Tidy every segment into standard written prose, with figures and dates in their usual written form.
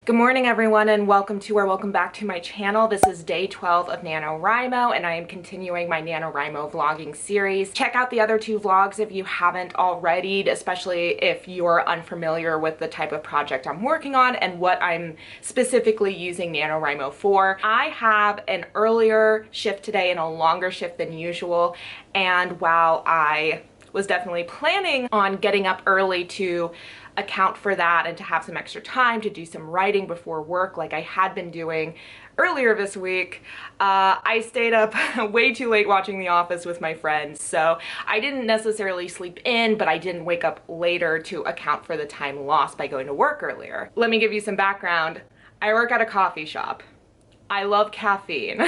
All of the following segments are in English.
Good morning everyone, and welcome back to my channel. This is day 12 of NaNoWRIMO, and I am continuing my NaNoWRIMO vlogging series. Check out the other two vlogs if you haven't already, especially if you're unfamiliar with the type of project I'm working on and what I'm specifically using NaNoWRIMO for. I have an earlier shift today and a longer shift than usual, and while I was definitely planning on getting up early to account for that and to have some extra time to do some writing before work like I had been doing earlier this week, I stayed up way too late watching The Office with my friends. So I didn't necessarily sleep in, but I didn't wake up later to account for the time lost by going to work earlier. Let me give you some background. I work at a coffee shop. I love caffeine,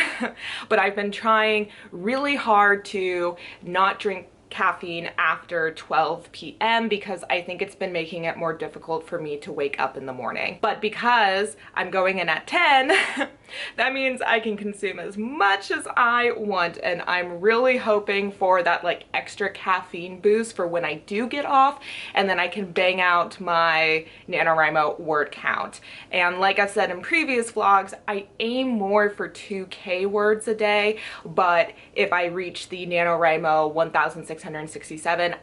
but I've been trying really hard to not drink caffeine after 12 p.m. because I think it's been making it more difficult for me to wake up in the morning. But because I'm going in at 10, that means I can consume as much as I want, and I'm really hoping for that like extra caffeine boost for when I do get off, and then I can bang out my NaNoWRIMO word count. And like I've said in previous vlogs, I aim more for 2K words a day, but if I reach the NaNoWRIMO 1667,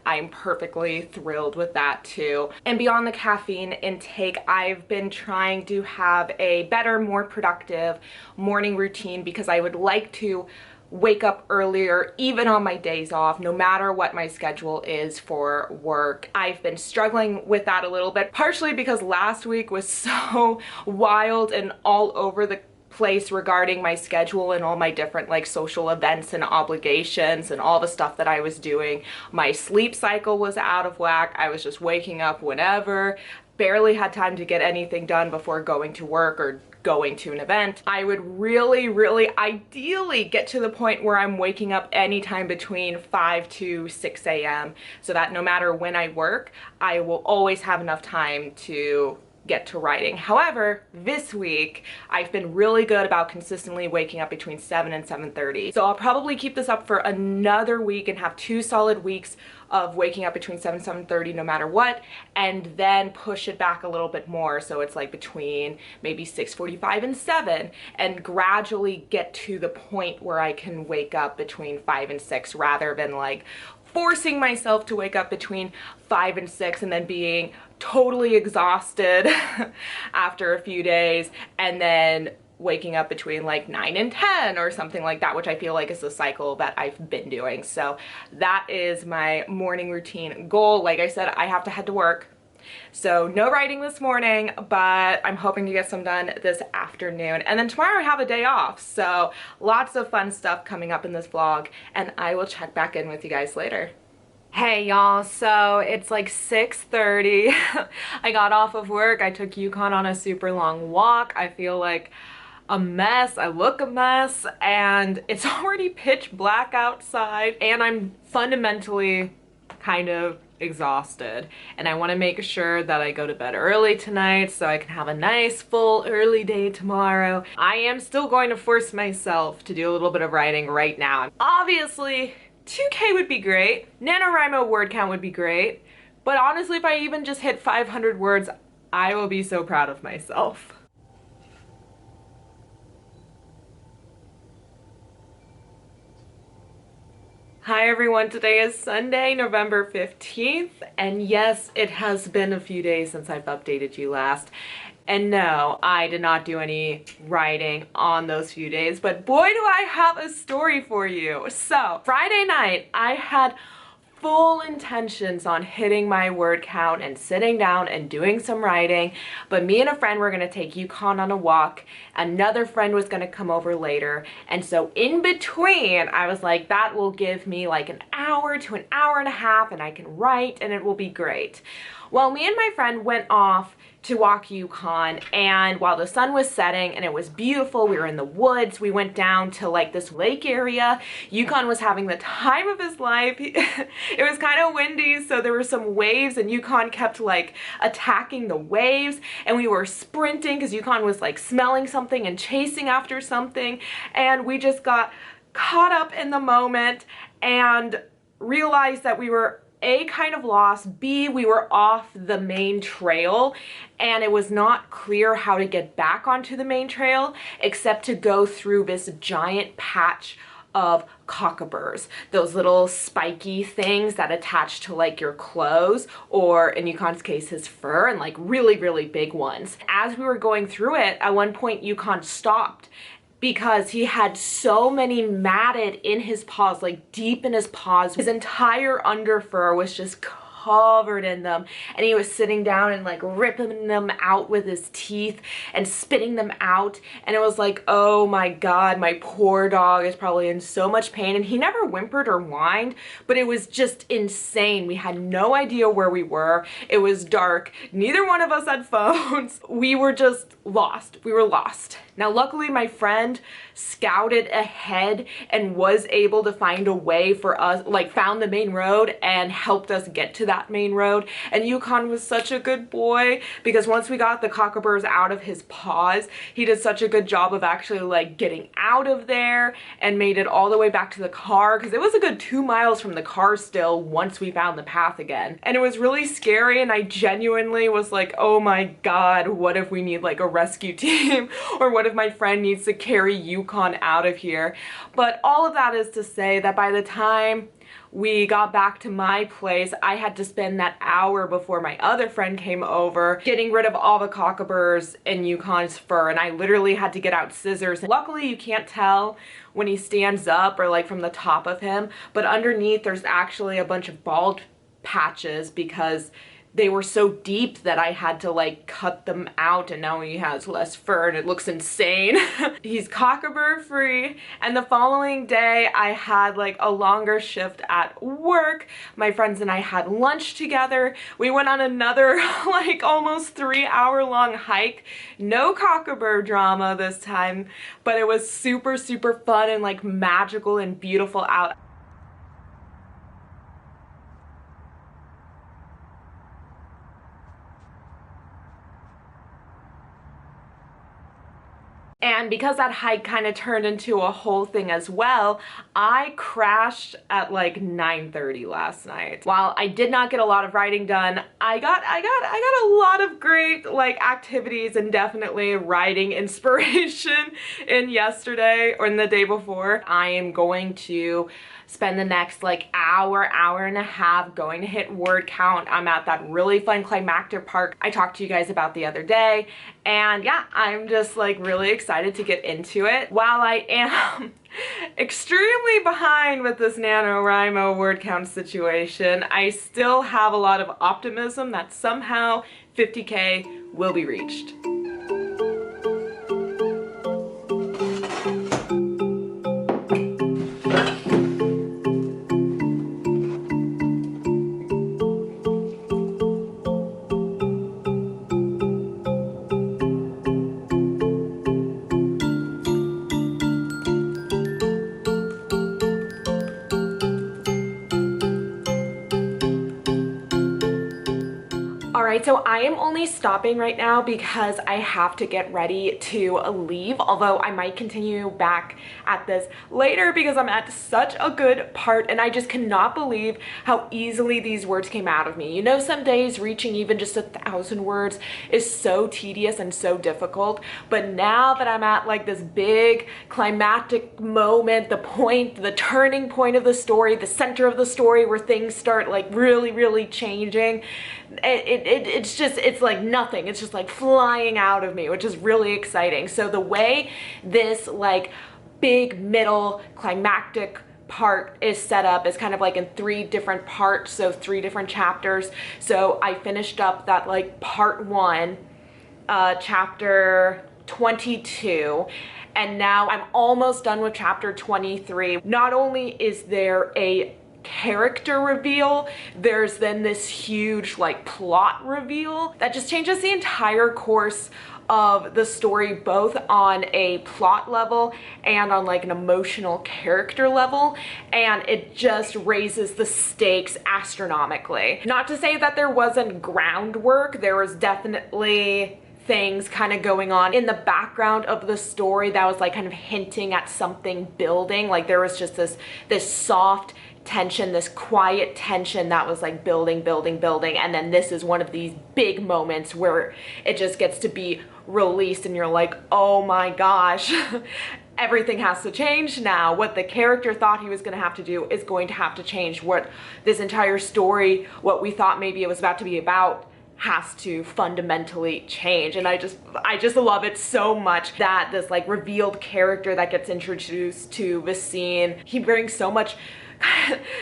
I'm perfectly thrilled with that too. And beyond the caffeine intake, I've been trying to have a better, more productive morning routine because I would like to wake up earlier even on my days off, no matter what my schedule is for work. I've been struggling with that a little bit, partially because last week was so wild and all over the place regarding my schedule and all my different like social events and obligations and all the stuff that I was doing. My sleep cycle was out of whack. I was just waking up whenever, barely had time to get anything done before going to work or going to an event. I would really ideally get to the point where I'm waking up anytime between 5 to 6 a.m. so that no matter when I work, I will always have enough time to get to writing. However, this week I've been really good about consistently waking up between 7 and 7:30. So I'll probably keep this up for another week and have 2 solid weeks of waking up between 7 and 7:30 no matter what, and then push it back a little bit more so it's like between maybe 6:45 and 7, and gradually get to the point where I can wake up between 5 and 6 rather than like forcing myself to wake up between 5 and 6 and then being totally exhausted after a few days and then waking up between like 9 and 10 or something like that, which I feel like is the cycle that I've been doing. So that is my morning routine goal. Like I said, I have to head to work, so no writing this morning, but I'm hoping to get some done this afternoon. And then tomorrow I have a day off, so lots of fun stuff coming up in this vlog, and I will check back in with you guys later. Hey y'all, so it's like 6:30. I got off of work. I took Yukon on a super long walk. I feel like a mess. I look a mess, and it's already pitch black outside, and I'm fundamentally kind of exhausted, and I want to make sure that I go to bed early tonight so I can have a nice full early day tomorrow. I am still going to force myself to do a little bit of writing right now. Obviously 2K would be great, NaNoWRIMO word count would be great, but honestly if I even just hit 500 words, I will be so proud of myself. Hi everyone, today is Sunday, November 15th, and yes, it has been a few days since I've updated you last. And no, I did not do any writing on those few days, but boy do I have a story for you. So, Friday night, I had full intentions on hitting my word count and sitting down and doing some writing, but me and a friend were gonna take Yukon on a walk. Another friend was gonna come over later, and so in between I was like, that will give me like an hour to an hour and a half and I can write and it will be great. Well, me and my friend went off to walk Yukon, and while the sun was setting and it was beautiful, we were in the woods, we went down to like this lake area. Yukon was having the time of his life. It was kind of windy, so there were some waves, and Yukon kept like attacking the waves, and we were sprinting because Yukon was like smelling something and chasing after something, and we just got caught up in the moment and realized that we were A, kind of lost, B, we were off the main trail and it was not clear how to get back onto the main trail except to go through this giant patch of cockaburs, those little spiky things that attach to like your clothes, or in Yukon's case his fur, and like really big ones. As we were going through it, at one point Yukon stopped because he had so many matted in his paws, like deep in his paws. His entire underfur was just covered in them, and he was sitting down and like ripping them out with his teeth and spitting them out, and it was like, oh my god, my poor dog is probably in so much pain. And he never whimpered or whined, but it was just insane. We had no idea where we were. It was dark, neither one of us had phones. We were just lost. We were lost. Now luckily my friend scouted ahead and was able to find a way for us, like found the main road and helped us get to that main road. And Yukon was such a good boy, because once we got the cockaburs out of his paws, he did such a good job of actually like getting out of there and made it all the way back to the car, because it was a good 2 miles from the car still once we found the path again. And it was really scary, and I genuinely was like, oh my god, what if we need like a rescue team, or what if my friend needs to carry Yukon out of here? But all of that is to say that by the time we got back to my place, I had to spend that hour before my other friend came over getting rid of all the cockaburs in Yukon's fur, and I literally had to get out scissors. Luckily you can't tell when he stands up or like from the top of him, but underneath there's actually a bunch of bald patches because they were so deep that I had to like cut them out, and now he has less fur and it looks insane. He's cockabur free. And the following day I had like a longer shift at work. My friends and I had lunch together. We went on another like almost 3-hour long hike. No cockabur drama this time, but it was super fun and like magical and beautiful out. And because that hike kind of turned into a whole thing as well, I crashed at like 9:30 last night. While I did not get a lot of writing done, I got a lot of great like activities and definitely writing inspiration in yesterday or in the day before. I am going to spend the next like hour and a half going to hit word count. I'm at that really fun climactic park I talked to you guys about the other day, and yeah, I'm just like really excited to get into it. While I am extremely behind with this NaNoWRIMO word count situation, I still have a lot of optimism that somehow 50K will be reached. Alright, so I am only stopping right now because I have to get ready to leave, although I might continue back at this later because I'm at such a good part and I just cannot believe how easily these words came out of me. You know, some days reaching even just 1,000 words is so tedious and so difficult, but now that I'm at like this big climactic moment, the point, the turning point of the story, the center of the story where things start like really changing, it's like nothing. It's just like flying out of me, which is really exciting. So the way this like big middle climactic part is set up is kind of like in 3 different parts, so 3 different chapters. So I finished up that like part 1, chapter 22, and now I'm almost done with chapter 23. Not only is there a character reveal, there's then this huge like plot reveal that just changes the entire course of the story, both on a plot level and on like an emotional character level, and it just raises the stakes astronomically. Not to say that there wasn't groundwork, there was definitely things kind of going on in the background of the story that was like kind of hinting at something building. Like there was just this soft tension, this quiet tension that was like building, building, building. And then this is one of these big moments where it just gets to be released and you're like, oh my gosh, everything has to change now. What the character thought he was going to have to do is going to have to change. What this entire story, what we thought maybe it was about to be about, has to fundamentally change. And I just love it so much that this like revealed character that gets introduced to the scene, he brings so much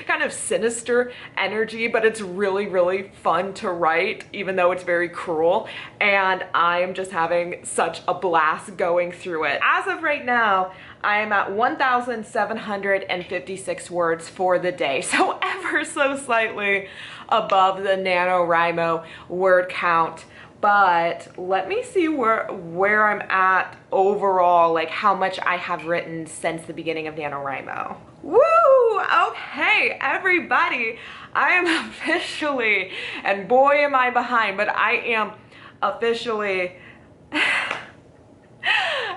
kind of sinister energy, but it's really, really fun to write, even though it's very cruel. And I am just having such a blast going through it. As of right now, I am at 1,756 words for the day. So ever so slightly above the NaNoWRIMO word count. But let me see where I'm at overall, like how much I have written since the beginning of NaNoWRIMO. Woo! Okay, everybody, I am officially, and boy am I behind, but I am officially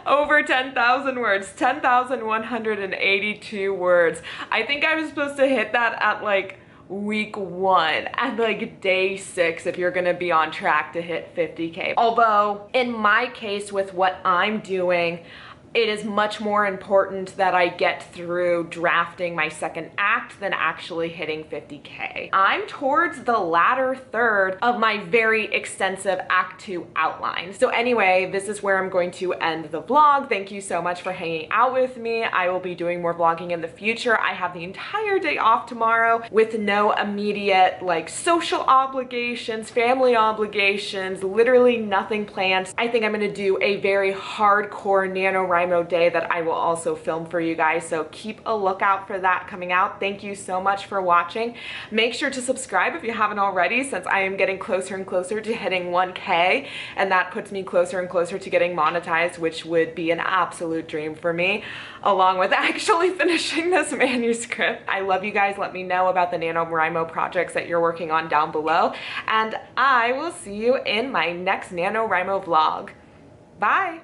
over 10,000 words, 10,182 words. I think I was supposed to hit that at like week 1 and like day 6 if you're gonna be on track to hit 50K. Although in my case with what I'm doing, it is much more important that I get through drafting my second act than actually hitting 50K. I'm towards the latter third of my very extensive Act 2 outline. So anyway, this is where I'm going to end the vlog. Thank you so much for hanging out with me. I will be doing more vlogging in the future. I have the entire day off tomorrow with no immediate like social obligations, family obligations, literally nothing planned. I think I'm gonna do a very hardcore NaNoWRIMO day that I will also film for you guys, so keep a lookout for that coming out. Thank you so much for watching. Make sure to subscribe if you haven't already, since I am getting closer and closer to hitting 1K, and that puts me closer and closer to getting monetized, which would be an absolute dream for me, along with actually finishing this manuscript. I love you guys. Let me know about the NaNoWRIMO projects that you're working on down below, and I will see you in my next NaNoWRIMO vlog. Bye!